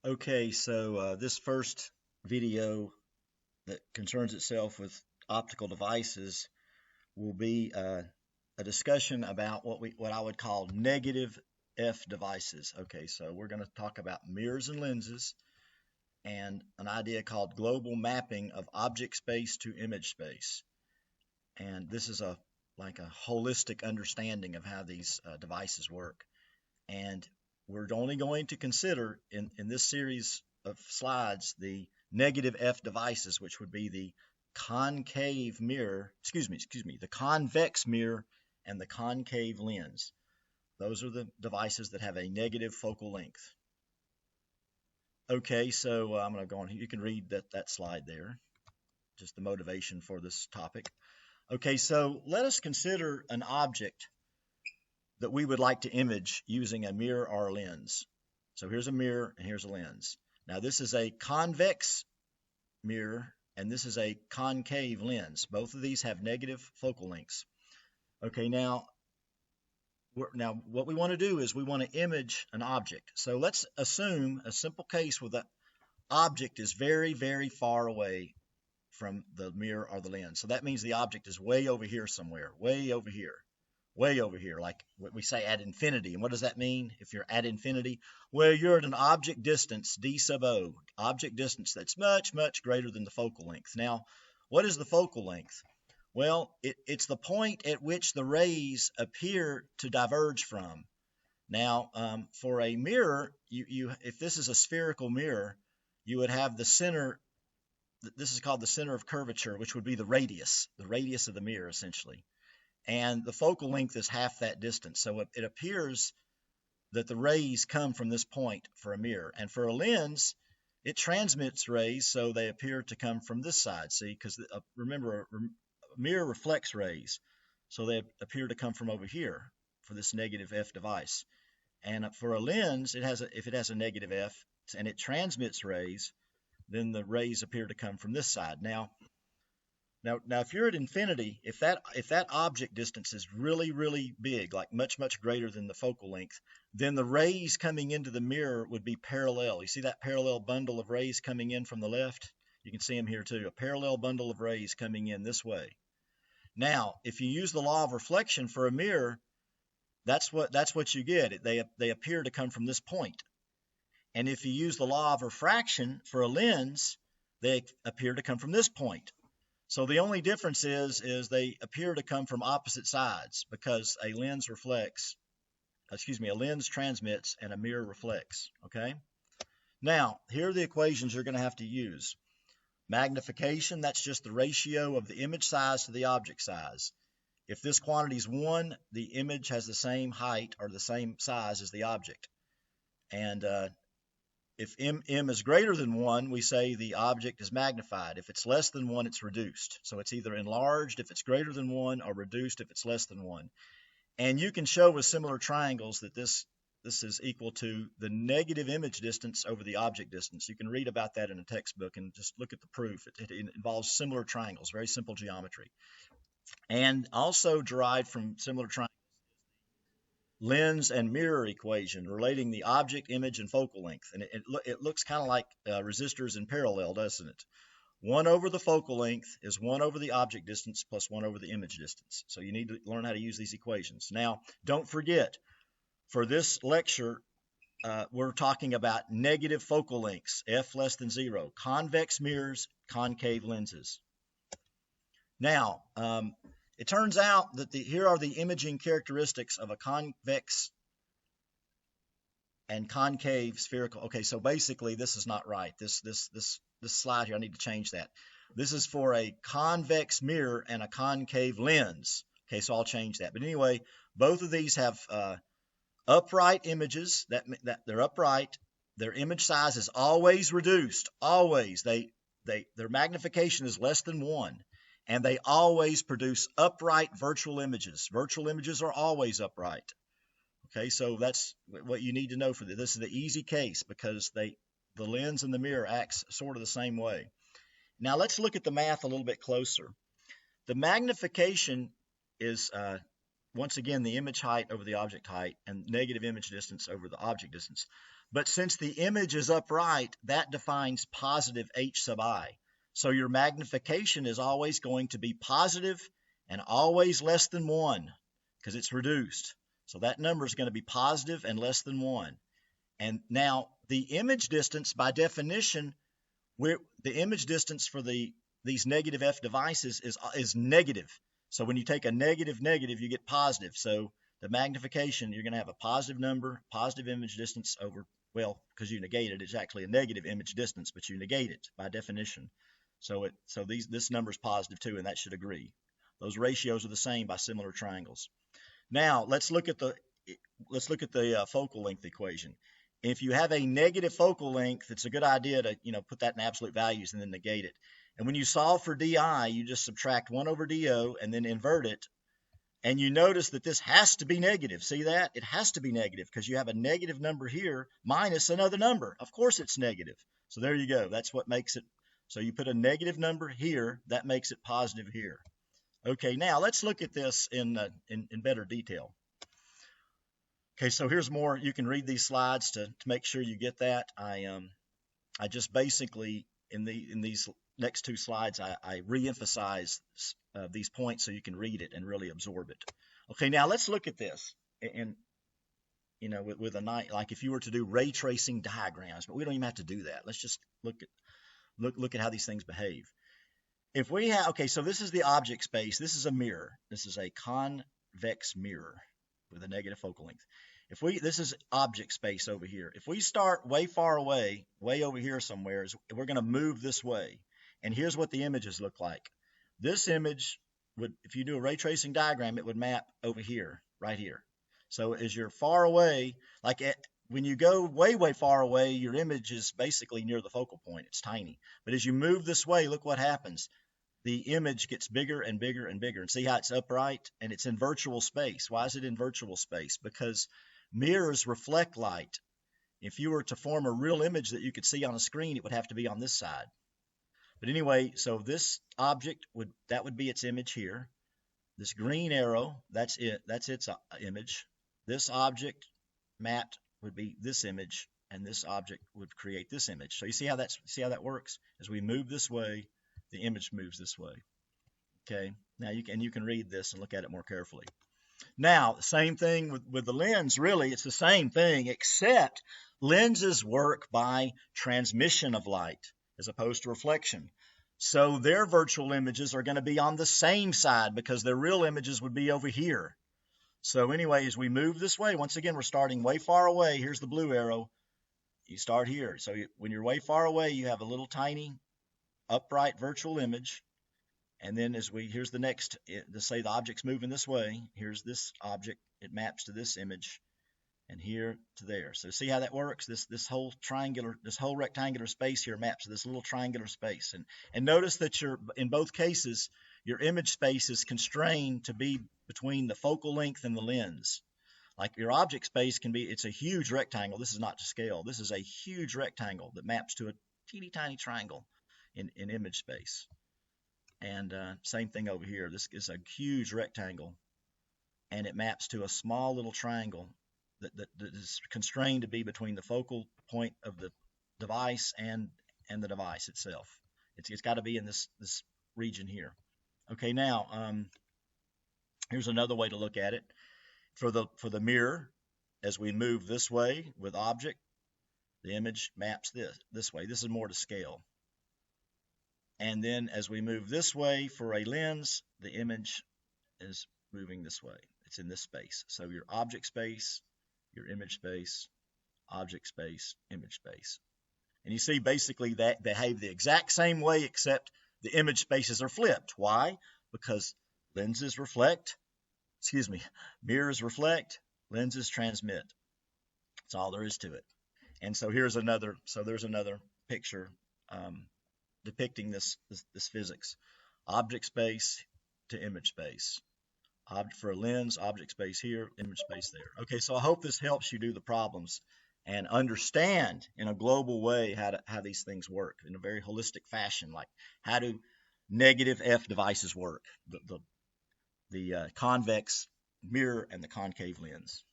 Okay, so this first video that concerns itself with optical devices will be a discussion about what I would call negative F devices. Okay, so we're going to talk about mirrors and lenses and an idea called global mapping of object space to image space. And this is like a holistic understanding of how these devices work. And we're only going to consider in this series of slides the negative F devices, which would be the concave mirror, the convex mirror and the concave lens. Those are the devices that have a negative focal length. Okay, so I'm going to go on. You can read that slide there, just the motivation for this topic. Okay, so let us consider an object that we would like to image using a mirror or a lens. So here's a mirror and here's a lens. Now this is a convex mirror and this is a concave lens. Both of these have negative focal lengths. Okay, now what we want to do is we want to image an object. So let's assume a simple case where the object is very, very far away from the mirror or the lens. So that means the object is way over here somewhere, way over here, like what we say at infinity. And what does that mean if you're at infinity? Well, you're at an object distance, d sub o, object distance that's much, much greater than the focal length. Now, what is the focal length? Well, it's the point at which the rays appear to diverge from. Now, for a mirror, if this is a spherical mirror, you would have the center. This is called the center of curvature, which would be the radius of the mirror, essentially. And the focal length is half that distance. So it appears that the rays come from this point for a mirror. And for a lens, it transmits rays, so they appear to come from this side. See, because remember, a mirror reflects rays, so they appear to come from over here for this negative F device. And for a lens, if it has a negative F and it transmits rays, then the rays appear to come from this side. Now, if you're at infinity, if that object distance is really, really big, like much, much greater than the focal length, then the rays coming into the mirror would be parallel. You see that parallel bundle of rays coming in from the left? You can see them here too, a parallel bundle of rays coming in this way. Now, if you use the law of reflection for a mirror, that's what you get. They appear to come from this point. And if you use the law of refraction for a lens, they appear to come from this point. So the only difference is they appear to come from opposite sides because a lens transmits and a mirror reflects, okay? Now, here are the equations you're going to have to use. Magnification, that's just the ratio of the image size to the object size. If this quantity is 1, the image has the same height or the same size as the object. And if m is greater than 1, we say the object is magnified. If it's less than 1, it's reduced. So it's either enlarged if it's greater than 1 or reduced if it's less than 1. And you can show with similar triangles that this is equal to the negative image distance over the object distance. You can read about that in a textbook and just look at the proof. It involves similar triangles, very simple geometry. And also derived from similar triangles, lens and mirror equation relating the object, image, and focal length. And it looks kind of like resistors in parallel, doesn't it? 1 over the focal length is 1 over the object distance plus 1 over the image distance. So you need to learn how to use these equations. Now, don't forget, for this lecture, we're talking about negative focal lengths, f less than 0, convex mirrors, concave lenses. Now, it turns out that here are the imaging characteristics of a convex and concave spherical. Okay, so basically this is not right. This slide here, I need to change that. This is for a convex mirror and a concave lens. Okay, so I'll change that. But anyway, both of these have upright images. That they're upright. Their image size is always reduced. Always. Their magnification is less than 1. And they always produce upright virtual images. Virtual images are always upright. Okay, so that's what you need to know for this. This is the easy case because the lens and the mirror acts sort of the same way. Now let's look at the math a little bit closer. The magnification is once again, the image height over the object height and negative image distance over the object distance. But since the image is upright, that defines positive h sub I. So your magnification is always going to be positive and always less than 1 because it's reduced. So that number is going to be positive and less than 1. And now the image distance, by definition, the image distance for these negative f devices is negative. So when you take a negative negative, you get positive. So the magnification, you're going to have a positive number, positive image distance over, well, because you negate it, it's actually a negative image distance, but you negate it by definition. So this number is positive too, and that should agree. Those ratios are the same by similar triangles. Now let's look at the focal length equation. If you have a negative focal length, it's a good idea to put that in absolute values and then negate it. And when you solve for di, you just subtract 1 over do and then invert it. And you notice that this has to be negative. See that? It has to be negative because you have a negative number here minus another number. Of course it's negative. So there you go. That's what makes it. So you put a negative number here. That makes it positive here. Okay, now let's look at this in better detail. Okay, so here's more. You can read these slides to make sure you get that. I just basically, in these next 2 slides, I re-emphasize these points so you can read it and really absorb it. Okay, now let's look at this. And with a night, like if you were to do ray tracing diagrams, but we don't even have to do that. Let's just look at how these things behave. If we have, okay, so this is the object space. This is a mirror. This is a convex mirror with a negative focal length. This is object space over here. If we start way far away, way over here somewhere, we're going to move this way. And here's what the images look like. This image would, if you do a ray tracing diagram, it would map over here, right here. So as you're far away, when you go way, way far away, your image is basically near the focal point. It's tiny. But as you move this way, look what happens. The image gets bigger and bigger and bigger. And see how it's upright? And it's in virtual space. Why is it in virtual space? Because mirrors reflect light. If you were to form a real image that you could see on a screen, it would have to be on this side. But anyway, so this object would be its image here. This green arrow, that's it. That's its image. This object mapped would be this image, and this object would create this image. So you see how that works? As we move this way, the image moves this way. Okay. Now you can read this and look at it more carefully. Now, the same thing with the lens. Really, it's the same thing, except lenses work by transmission of light as opposed to reflection. So their virtual images are going to be on the same side because their real images would be over here. So anyway, as we move this way, once again, we're starting way far away. Here's the blue arrow. You start here. So when you're way far away, you have a little tiny upright virtual image. And then here's the next, let's say the object's moving this way. Here's this object. It maps to this image. And here to there. So see how that works? This whole rectangular space here maps to this little triangular space. And notice that in both cases, your image space is constrained to be between the focal length and the lens. Like your object space it's a huge rectangle. This is not to scale. This is a huge rectangle that maps to a teeny tiny triangle in image space. And same thing over here. This is a huge rectangle, and it maps to a small little triangle that is constrained to be between the focal point of the device and the device itself. It's got to be in this region here. Okay, now here's another way to look at it. For the mirror, as we move this way with object, the image maps this way. This is more to scale. And then as we move this way for a lens, the image is moving this way. It's in this space. So your object space, your image space, object space, image space. And you see basically that behave the exact same way, except the image spaces are flipped. Why? Because mirrors reflect, lenses transmit. That's all there is to it. And so there's another picture depicting this physics. Object space to image space. For a lens, object space here, image space there. Okay, so I hope this helps you do the problems and understand in a global way how these things work in a very holistic fashion, like how do negative F devices work, the convex mirror and the concave lens.